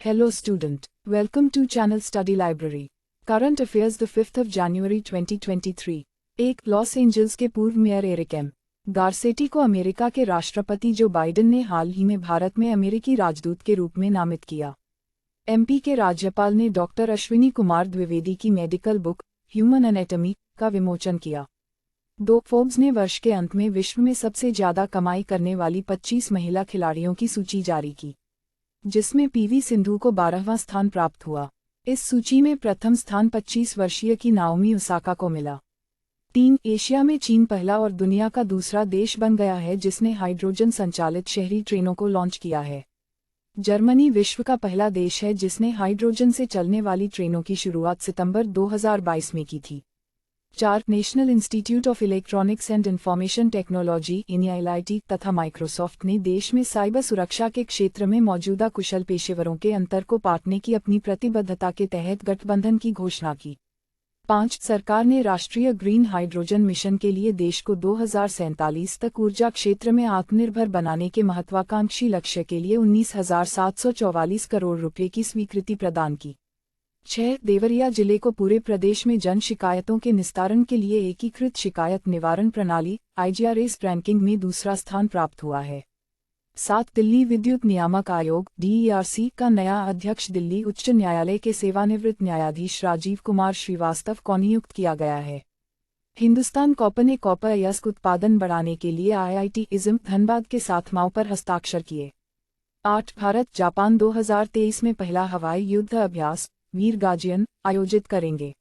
Hello student, welcome to channel Study Library. Current Affairs the 5th of January 2023। एक Los Angeles के पूर्व mayor Eric M. Garcetti को America के राष्ट्रपति Joe Biden ने हाल ही में भारत में अमेरिकी राजदूत के रूप में नामित किया। एमपी के राज्यपाल ने डॉक्टर अश्विनी कुमार द्विवेदी की मेडिकल बुक ह्यूमन एनाटॉमी का विमोचन किया। फोर्ब्स ने वर्ष के अंत में विश्व में सबसे ज्यादा कमाई करने वाली 25 महिला खिलाड़ियों की सूची जारी की, जिसमें पीवी सिंधु को 12वां स्थान प्राप्त हुआ। इस सूची में प्रथम स्थान 25 वर्षीय की नाओमी ओसाका को मिला। 3 एशिया में चीन पहला और दुनिया का दूसरा देश बन गया है जिसने हाइड्रोजन संचालित शहरी ट्रेनों को लॉन्च किया है। जर्मनी विश्व का पहला देश है जिसने हाइड्रोजन से चलने वाली ट्रेनों की शुरुआत सितंबर 2022 में की थी। 4 national institute of electronics and information technology (NIIT) तथा माइक्रोसॉफ्ट ने देश में साइबर सुरक्षा के क्षेत्र में मौजूदा कुशल पेशेवरों के अंतर को पाटने की अपनी प्रतिबद्धता के तहत गठबंधन की घोषणा की। 5 सरकार ने राष्ट्रीय ग्रीन हाइड्रोजन मिशन के लिए देश को 2047 तक ऊर्जा क्षेत्र में आत्मनिर्भर बनाने के महत्वाकांक्षी लक्ष्य के लिए 19,744 करोड़ रुपये की स्वीकृति प्रदान की। 6 देवरिया जिले को पूरे प्रदेश में जन शिकायतों के निस्तारण के लिए एकीकृत शिकायत निवारण प्रणाली (IGRS) रैंकिंग में दूसरा स्थान प्राप्त हुआ है। 7 दिल्ली विद्युत नियामक आयोग (DERC) का नया अध्यक्ष दिल्ली उच्च न्यायालय के सेवानिवृत्त न्यायाधीश राजीव कुमार श्रीवास्तव को नियुक्त किया गया है। हिंदुस्तान कॉपर ने कॉपर अयस्क उत्पादन बढ़ाने के लिए IIT इज्म धनबाद के साथ माव पर हस्ताक्षर किए। 8 भारत जापान 2023 में पहला हवाई युद्ध अभ्यास वीर गार्जियन आयोजित करेंगे।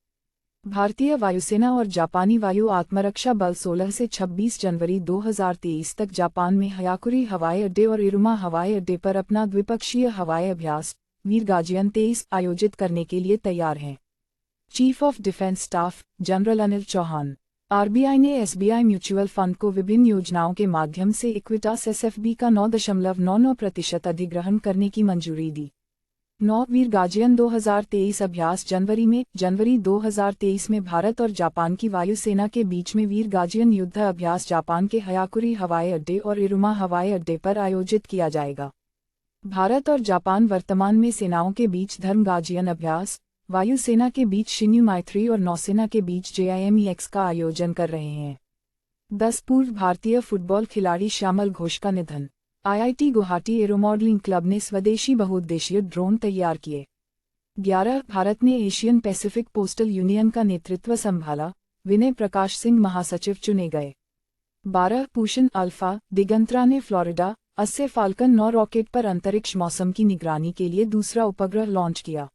भारतीय वायुसेना और जापानी वायु आत्मरक्षा बल 16 से 26 जनवरी 2023 तक जापान में हयाकुरी हवाई अड्डे और इरुमा हवाई अड्डे पर अपना द्विपक्षीय हवाई अभ्यास वीर गार्जियन 23 आयोजित करने के लिए तैयार हैं। Chief of defence staff general Anil Chauhan. RBI ने SBI म्यूचुअल फंड को विभिन्न योजनाओं के माध्यम से इक्विटास SFB का 9.99% अधिग्रहण करने की मंजूरी दी। 9 वीर गार्जियन 2023 अभ्यास जनवरी 2023 में भारत और जापान की वायुसेना के बीच में वीर गार्जियन युद्ध अभ्यास जापान के हयाकुरी हवाई अड्डे और इरुमा हवाई अड्डे पर आयोजित किया जाएगा। भारत और जापान वर्तमान में सेनाओं के बीच धर्म गार्जियन अभ्यास, वायुसेना के बीच शिन्यू माइत्री और नौसेना के बीच JIMEX का आयोजन कर रहे हैं। 10 पूर्व भारतीय फुटबॉल खिलाड़ी श्यामल घोष का निधन। IIT गुवाहाटी एरोमॉडलिंग क्लब ने स्वदेशी बहुउद्देशीय ड्रोन तैयार किए। 11 भारत ने एशियन पैसिफिक पोस्टल यूनियन का नेतृत्व संभाला, विनय प्रकाश सिंह महासचिव चुने गए। 12 पूषण अल्फा दिगंतरा ने फ्लोरिडा से फाल्कन 9 रॉकेट पर अंतरिक्ष मौसम की निगरानी के लिए दूसरा उपग्रह लॉन्च किया।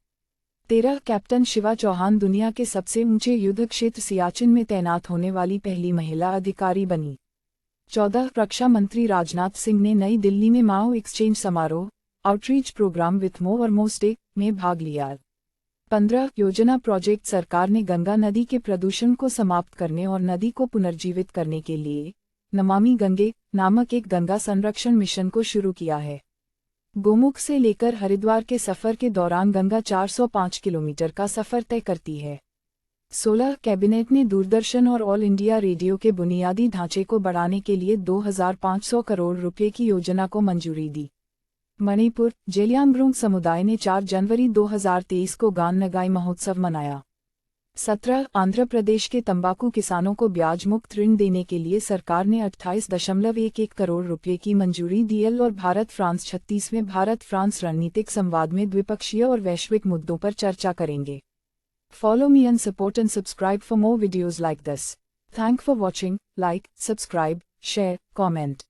13 कैप्टन शिवा चौहान दुनिया के सबसे ऊंचे युद्ध क्षेत्र सियाचिन में तैनात होने वाली पहली महिला अधिकारी बनी। 14 रक्षा मंत्री राजनाथ सिंह ने नई दिल्ली में माओ एक्सचेंज समारोह आउटरीच प्रोग्राम विथ मोर और मोस्टे में भाग लिया। 15 योजना प्रोजेक्ट सरकार ने गंगा नदी के प्रदूषण को समाप्त करने और नदी को पुनर्जीवित करने के लिए नमामि गंगे नामक एक गंगा संरक्षण मिशन को शुरू किया है। गोमुख से लेकर हरिद्वार के सफर के दौरान गंगा 405 किलोमीटर का सफर तय करती है। 16 कैबिनेट ने दूरदर्शन और ऑल इंडिया रेडियो के बुनियादी ढांचे को बढ़ाने के लिए 2,500 करोड़ रुपये की योजना को मंजूरी दी। मणिपुर जेलियांगरोंग समुदाय ने 4 जनवरी 2023 को गान नगाई महोत्सव मनाया। 17 आंध्र प्रदेश के तंबाकू किसानों को ब्याज मुक्त ऋण देने के लिए सरकार ने 28.11 करोड़ रुपये की मंजूरी दी। और भारत फ्रांस 36वें भारत फ्रांस रणनीतिक संवाद में द्विपक्षीय और वैश्विक मुद्दों पर चर्चा करेंगे। Follow me and support and subscribe for more videos like this. Thank for watching, like, subscribe, share, comment.